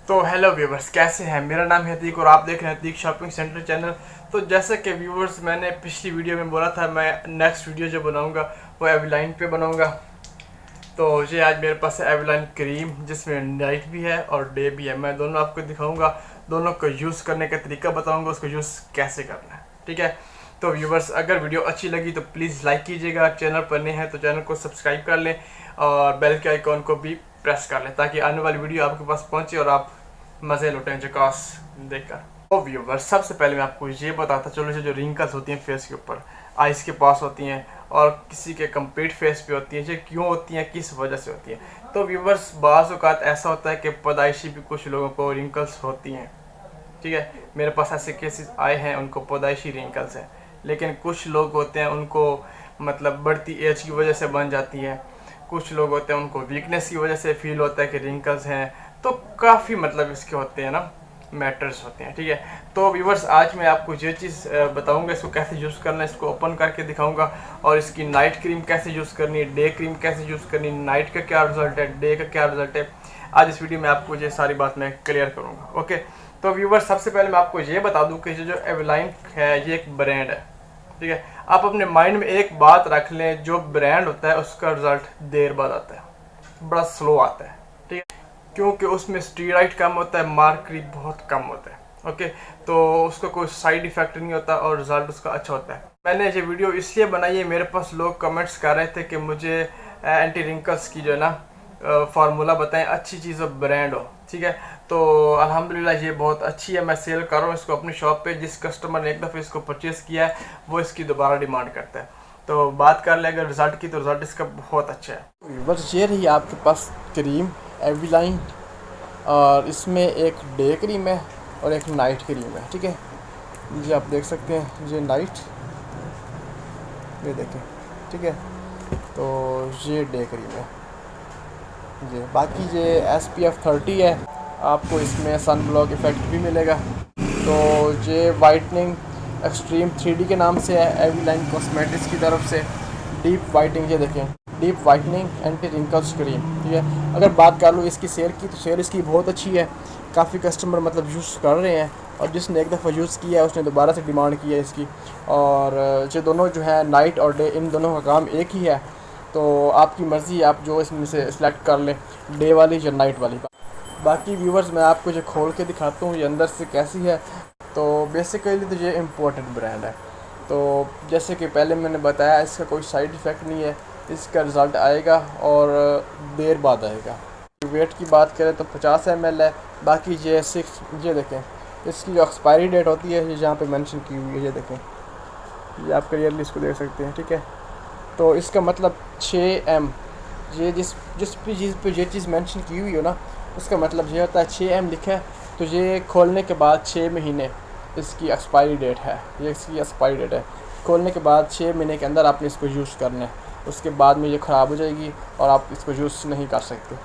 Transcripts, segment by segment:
तो hello viewers, कैसे हैं। मेरा नाम है अतीक और आप देख रहे हैं अतीक शॉपिंग सेंटर चैनल। तो जैसे कि व्यूवर्स, मैंने पिछली वीडियो में बोला था मैं नेक्स्ट वीडियो जो बनाऊंगा वो एविलाइन पे बनाऊंगा। तो ये आज मेरे पास है एविलाइन क्रीम, जिसमें नाइट भी है और डे भी है। मैं दोनों आपको दिखाऊंगा, दोनों को यूज़ करने का तरीका बताऊंगा, उसको यूज़ कैसे करना है। ठीक है। तो व्यूवर्स, अगर वीडियो अच्छी लगी तो प्लीज़ लाइक कीजिएगा। चैनल पर नए हैं तो चैनल को सब्सक्राइब कर लें और बेल के आइकॉन को भी प्रेस कर लें, ताकि आने वाली वीडियो आपके पास पहुंचे और आप मज़े लुटें जकास देखकर। तो व्यूवर्स, सबसे पहले मैं आपको ये बताता चलो, जो रिंकल्स होती हैं फेस के ऊपर, आइज़ के पास होती हैं और किसी के कंप्लीट फेस पे होती हैं, ये क्यों होती हैं, किस वजह से होती हैं। तो व्यूवर्स, बाज़ औक़ात ऐसा होता है कि पैदाइशी भी कुछ लोगों को रिंकल्स होती हैं। ठीक है, मेरे पास ऐसे केसेस आए हैं, उनको पैदाइशी रिंकल्स हैं। लेकिन कुछ लोग होते हैं उनको मतलब बढ़ती एज की वजह से बन जाती है। कुछ लोग होते हैं उनको वीकनेस की वजह से फील होता है कि रिंकल्स हैं। तो काफ़ी मतलब इसके होते हैं ना, मैटर्स होते हैं। ठीक है। तो व्यूवर्स, आज मैं आपको ये चीज़ बताऊंगा, इसको कैसे यूज़ करना है, इसको ओपन करके दिखाऊंगा, और इसकी नाइट क्रीम कैसे यूज़ करनी है, डे क्रीम कैसे यूज़ करनी है, नाइट का क्या रिजल्ट है, डे का क्या रिजल्ट है। आज इस वीडियो में आपको ये सारी बात मैं क्लियर करूँगा। ओके। तो व्यूवर्स, सबसे पहले मैं आपको ये बता दूँ कि जो एविलाइन है ये एक ब्रांड है। ठीक है। आप अपने माइंड में एक बात रख लें, जो ब्रांड होता है उसका रिजल्ट देर बाद आता है, बड़ा स्लो आता है। ठीक है, क्योंकि उसमें स्टीरॉइड कम होता है, मार्करी बहुत कम होता है। ओके। तो उसका कोई साइड इफेक्ट नहीं होता और रिजल्ट उसका अच्छा होता है। मैंने ये वीडियो इसलिए बनाई है, मेरे पास लोग कमेंट्स कर रहे थे कि मुझे एंटी रिंकल्स की जो है ना फार्मूला बताएं, अच्छी चीज़ हो, ब्रांड हो। ठीक है। तो अल्हम्दुलिल्लाह ये बहुत अच्छी है, मैं सेल कर रहा हूँ इसको अपनी शॉप पे। जिस कस्टमर ने एक दफ़े इसको परचेज़ किया है वो इसकी दोबारा डिमांड करता है। तो बात कर ले अगर रिज़ल्ट की, तो रिज़ल्ट इसका बहुत अच्छा है। बस ये रही आपके पास क्रीम एविलाइन, और इसमें एक डे क्रीम है और एक नाइट क्रीम है। ठीक है, ये आप देख सकते हैं, ये नाइट, ये देखें। ठीक है, तो ये डे क्रीम है जी। बाकी ये SPF 30 है, आपको इसमें सन ब्लॉक इफ़ेक्ट भी मिलेगा। तो ये वाइटनिंग एक्सट्रीम 3D के नाम से है, एविलाइन कॉस्मेटिक्स की तरफ से। डीप वाइटनिंग, ये देखें, deep whitening anti wrinkles cream. ठीक है। अगर बात कर लूँ इसकी सेल की, तो सेल इसकी बहुत अच्छी है, काफ़ी कस्टमर मतलब यूज़ कर रहे हैं, और जिसने एक दफ़ा यूज़ किया है उसने दोबारा से डिमांड की है इसकी। और ये दोनों जो है नाइट और डे, इन दोनों का काम एक ही है। तो आपकी मर्ज़ी, आप जो इसमें से सिलेक्ट कर लें, डे वाली या नाइट वाली। बाकी व्यूवर्स, मैं आपको जो खोल के दिखाता हूँ ये अंदर से कैसी है। तो बेसिकली तो ये इम्पोर्टेड ब्रांड है। तो जैसे कि पहले मैंने बताया, इसका कोई साइड इफ़ेक्ट नहीं है, इसका रिज़ल्ट आएगा और देर बाद आएगा। वेट की बात करें तो 50 ml है। बाकी ये 6, ये देखें, इसकी जो एक्सपायरी डेट होती है ये जहाँ पे मेंशन की हुई है, ये देखें, ये आप क्लियरली इसको देख सकते हैं। ठीक है। तो इसका मतलब 6M, ये जिस जिस भी चीज़ पे ये चीज़ मेंशन की हुई हो ना, उसका मतलब ये होता है 6M लिखा है, तो ये खोलने के बाद 6 महीने इसकी एक्सपायरी डेट है। ये इसकी एक्सपायरी डेट है, खोलने के बाद 6 महीने के अंदर आपने इसको यूज़ करना है, उसके बाद में ये ख़राब हो जाएगी और आप इसको यूज़ नहीं कर सकते।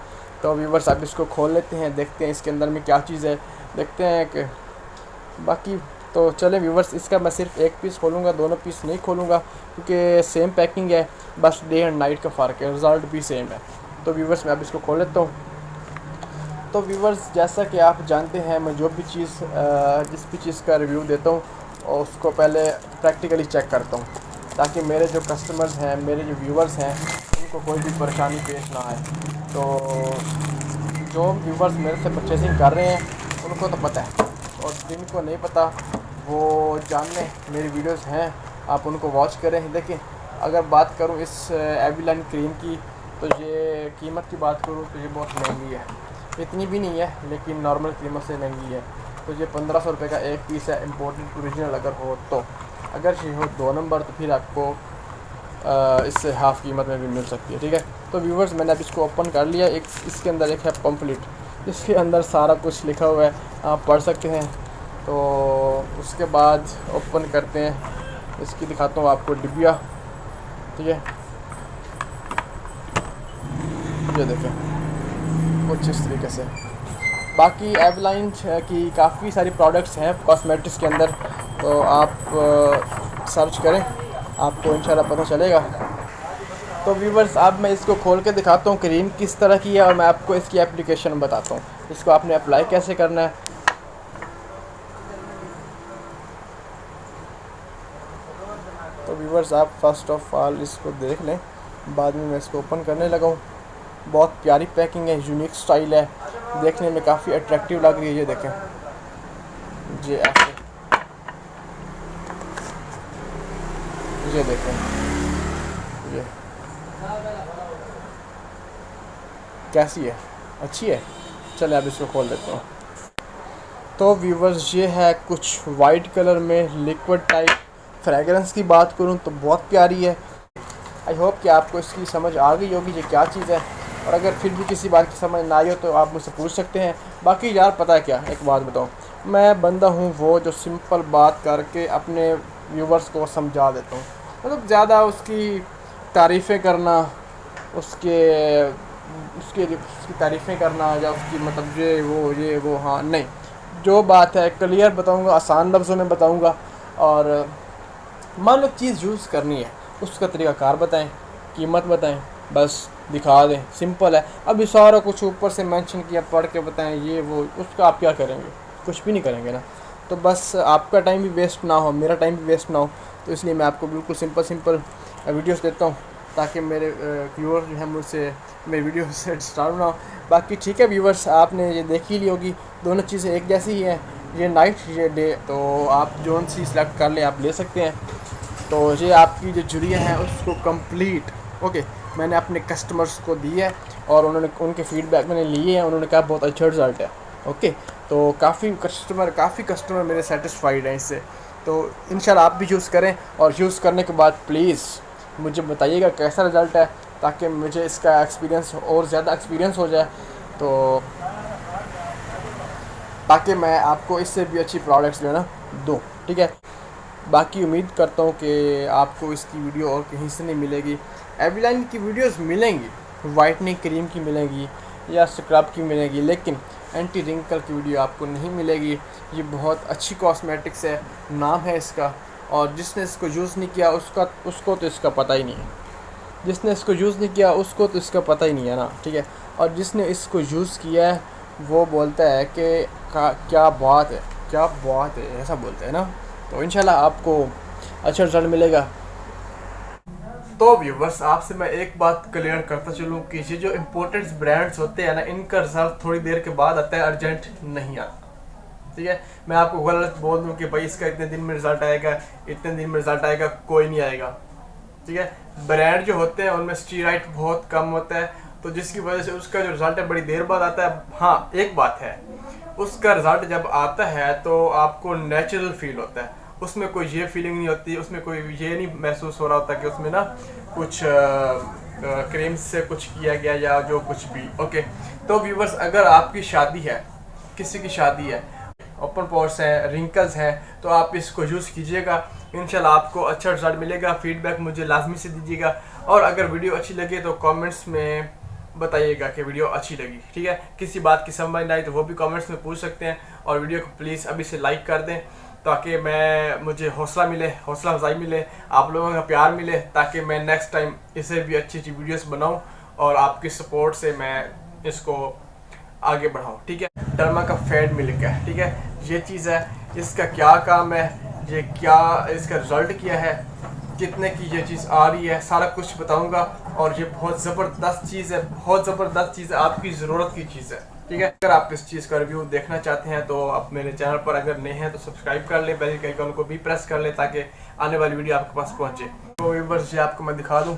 तो व्यूवर्स, आप इसको खोल लेते हैं, देखते हैं इसके अंदर में क्या चीज़ है, देखते हैं कि बाकी। तो चलें व्यूवर्स, इसका मैं सिर्फ एक पीस खोलूँगा, दोनों पीस नहीं खोलूँगा, क्योंकि सेम पैकिंग है, बस डे एंड नाइट का फ़र्क है, रिज़ल्ट भी सेम है। तो व्यूवर्स, मैं अब इसको खोल लेता हूँ। तो व्यूवर्स, जैसा कि आप जानते हैं, मैं जो भी चीज़ जिस भी चीज़ का रिव्यू देता हूँ और उसको पहले प्रैक्टिकली चेक करता हूँ, ताकि मेरे जो कस्टमर्स हैं, मेरे जो व्यूवर्स हैं, उनको कोई भी परेशानी पेश ना आए। तो जो व्यूवर्स मेरे से परचेजिंग कर रहे हैं उनको तो पता है, और जिनको नहीं पता वो जान लें, मेरी वीडियोस हैं, आप उनको वॉच करें। देखें, अगर बात करूं इस एविलाइन क्रीम की, तो ये कीमत की बात करूं तो ये बहुत महंगी है, इतनी भी नहीं है लेकिन नॉर्मल कीमत से महंगी है। तो ये 1500 रुपये का एक पीस है, इम्पोर्टेड ओरिजिनल अगर हो तो। अगर ये हो 2 नंबर तो फिर आपको इससे हाफ़ कीमत में भी मिल सकती है। ठीक है। तो व्यूवर्स, मैंने अब इसको ओपन कर लिया। एक इसके अंदर एक है पम्पलेट, इसके अंदर सारा कुछ लिखा हुआ है, आप पढ़ सकते हैं। तो उसके बाद ओपन करते हैं, इसकी दिखाता हूँ आपको डिब्बिया। ठीक है, ये देखें कुछ इस तरीके से। बाकी एविलाइन की काफ़ी सारी प्रोडक्ट्स हैं कॉस्मेटिक्स के अंदर, तो आप सर्च करें, आपको इंशाल्लाह पता चलेगा। तो व्यूवर्स, अब मैं इसको खोल के दिखाता हूँ क्रीम किस तरह की है, और मैं आपको इसकी एप्लीकेशन बताता हूँ। इसको आपने अप्लाई कैसे करना है। तो व्यूअर्स आप फर्स्ट ऑफ ऑल इसको देख लें, बाद में मैं इसको ओपन करने लगा हूँ। बहुत प्यारी पैकिंग है, यूनिक स्टाइल है, देखने में काफ़ी अट्रैक्टिव लग रही है। ये देखें, ये ऐसे, ये देखें, ये कैसी है, अच्छी है। चले अब इसको खोल देते हैं। तो व्यूवर्स ये है कुछ वाइट कलर में लिक्विड टाइप। फ्रेगरेंस की बात करूँ तो बहुत प्यारी है। आई होप कि आपको इसकी समझ आ गई होगी ये क्या चीज़ है, और अगर फिर भी किसी बात की समझ ना आई हो तो आप मुझसे पूछ सकते हैं। बाकी यार पता है क्या, एक बात बताऊँ, मैं बंदा हूँ वो जो सिंपल बात करके अपने व्यूवर्स को समझा देता हूँ। मतलब ज़्यादा उसकी तारीफ़ें करना, उसकी तारीफ़ें करना या उसकी मतलब ये वो हाँ नहीं, जो बात है क्लियर बताऊँगा, आसान लफ्ज़ों में बताऊँगा। और मान लो चीज़ यूज़ करनी है, उसका तरीक़ाकार बताएं, कीमत बताएं, बस दिखा दें, सिंपल है। अब ये सारा कुछ ऊपर से मेंशन किया, पढ़ के बताएं ये वो, उसका आप क्या करेंगे, कुछ भी नहीं करेंगे ना। तो बस आपका टाइम भी वेस्ट ना हो, मेरा टाइम भी वेस्ट ना हो, तो इसलिए मैं आपको बिल्कुल सिंपल वीडियोस देता हूँ, ताकि मेरे व्यूअर्स जो हैं मुझसे मेरी वीडियो से डिस्टर्ब ना हो। बाकी ठीक है व्यूअर्स, आपने ये देख ही ली होगी, दोनों चीज़ें एक जैसी ही हैं, ये नाइट ये डे, तो आप जो सी सिलेक्ट कर लें, आप ले सकते हैं। तो ये आपकी जो जुड़िया हैं उसको कंप्लीट ओके मैंने अपने कस्टमर्स को दी है, और उनके फीडबैक मैंने लिए हैं, उन्होंने कहा बहुत अच्छा रिज़ल्ट है। ओके, तो काफ़ी कस्टमर मेरे सेटिस्फाइड हैं इससे। तो इंशाल्लाह आप भी यूज़ करें, और यूज़ करने के बाद प्लीज़ मुझे बताइएगा कैसा रिज़ल्ट है, ताकि मुझे इसका एक्सपीरियंस और ज़्यादा एक्सपीरियंस हो जाए, तो ताकि मैं आपको इससे भी अच्छी प्रोडक्ट्स जो है ना दूँ। ठीक है, बाकी उम्मीद करता हूँ कि आपको इसकी वीडियो और कहीं से नहीं मिलेगी। एविलाइन की वीडियोस मिलेंगी, वाइटनिंग क्रीम की मिलेगी या स्क्रब की मिलेगी, लेकिन एंटी रिंकल की वीडियो आपको नहीं मिलेगी। ये बहुत अच्छी कॉस्मेटिक्स है, नाम है इसका, और जिसने इसको यूज़ नहीं किया उसको तो इसका पता ही नहीं है। जिसने इसको यूज़ नहीं किया उसको तो इसका पता ही नहीं है ना। ठीक है, और जिसने इसको यूज़ किया है वो बोलता है कि क्या बात है, ऐसा बोलते हैं ना। तो इंशाल्लाह आपको अच्छा रिजल्ट मिलेगा। तो व्यूवर्स आपसे मैं एक बात क्लियर करता चलूँ कि ये जो इम्पोर्टेड ब्रांड्स होते हैं ना, इनका रिजल्ट थोड़ी देर के बाद आता है, अर्जेंट नहीं आता। ठीक है, मैं आपको गलत बोल दूँ कि भाई इसका इतने दिन में रिजल्ट आएगा, इतने दिन में रिजल्ट आएगा, कोई नहीं आएगा। ठीक है, ब्रांड जो होते हैं उनमें स्टीराइड बहुत कम होता है, तो जिसकी वजह से उसका जो रिजल्ट है बड़ी देर बाद आता है। हाँ एक बात है, उसका रिजल्ट जब आता है तो आपको नेचुरल फील होता है, उसमें कोई ये फीलिंग नहीं होती, उसमें कोई ये नहीं महसूस हो रहा होता कि उसमें ना कुछ क्रीम से कुछ किया गया या जो कुछ भी। ओके, तो व्यूवर्स अगर आपकी शादी है, किसी की शादी है, ओपन पोर्स हैं, रिंकल्स हैं, तो आप इसको यूज़ कीजिएगा, इंशाल्लाह आपको अच्छा रिजल्ट मिलेगा। फीडबैक मुझे लाजमी से दीजिएगा, और अगर वीडियो अच्छी लगे तो कमेंट्स में बताइएगा कि वीडियो अच्छी लगी। ठीक है, किसी बात की समझ नहीं आई तो वो भी कमेंट्स में पूछ सकते हैं, और वीडियो को प्लीज़ अभी से लाइक कर दें, ताकि मुझे हौसला अफजाई मिले, आप लोगों का प्यार मिले, ताकि मैं नेक्स्ट टाइम इसे भी अच्छी वीडियोस बनाऊं, और आपकी सपोर्ट से मैं इसको आगे बढ़ाऊं। ठीक है, डर्मा का फेड मिल्क है, ठीक है, ये चीज़ है, इसका क्या काम है, ये क्या इसका रिजल्ट क्या है, कितने की ये चीज़ आ रही है, सारा कुछ बताऊंगा। और ये बहुत ज़बरदस्त चीज़ है, बहुत ज़बरदस्त चीज़ है, आपकी ज़रूरत की चीज़ है। ठीक है, अगर आप इस चीज़ का रिव्यू देखना चाहते हैं तो आप मेरे चैनल पर अगर नए हैं तो सब्सक्राइब कर लें, बेल आइकन को भी प्रेस कर लें, ताकि आने वाली वीडियो आपके पास पहुंचे। तो व्यूअर्स ये आपको मैं दिखा दूं,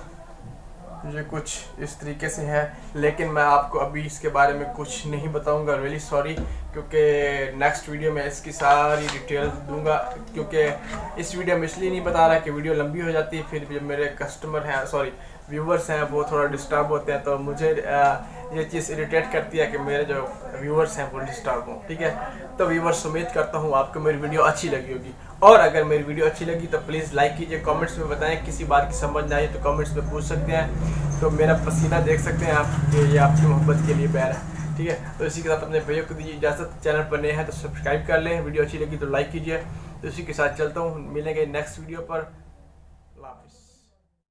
ये कुछ इस तरीके से है, लेकिन मैं आपको अभी इसके बारे में कुछ नहीं बताऊंगा, रियली सॉरी, क्योंकि नेक्स्ट वीडियो में इसकी सारी डिटेल दूंगा। क्योंकि इस वीडियो में इसलिए नहीं बता रहा कि वीडियो लंबी हो जाती है, फिर जो मेरे कस्टमर हैं, सॉरी व्यूवर्स हैं, वो थोड़ा डिस्टर्ब होते हैं, तो मुझे ये चीज़ इरिटेट करती है कि मेरे जो व्यूवर्स हैं वो डिस्टर्ब हों। ठीक है, तो व्यूवर्स उम्मीद करता हूँ आपको मेरी वीडियो अच्छी लगी होगी, और अगर मेरी वीडियो अच्छी लगी तो प्लीज़ लाइक कीजिए, कमेंट्स में बताएं, किसी बात की समझ ना आए तो कमेंट्स में पूछ सकते हैं। तो मेरा पसीना देख सकते हैं आप कि ये आपकी मोहब्बत के लिए पैर है। ठीक है, तो इसी के साथ अपने भैया को दीजिए इजाज़त, चैनल पर नए हैं तो सब्सक्राइब कर लें, वीडियो अच्छी लगी तो लाइक कीजिए। तो इसी के साथ चलता हूँ, मिलेंगे नेक्स्ट वीडियो पर। अल्लाह हाफ़िज़।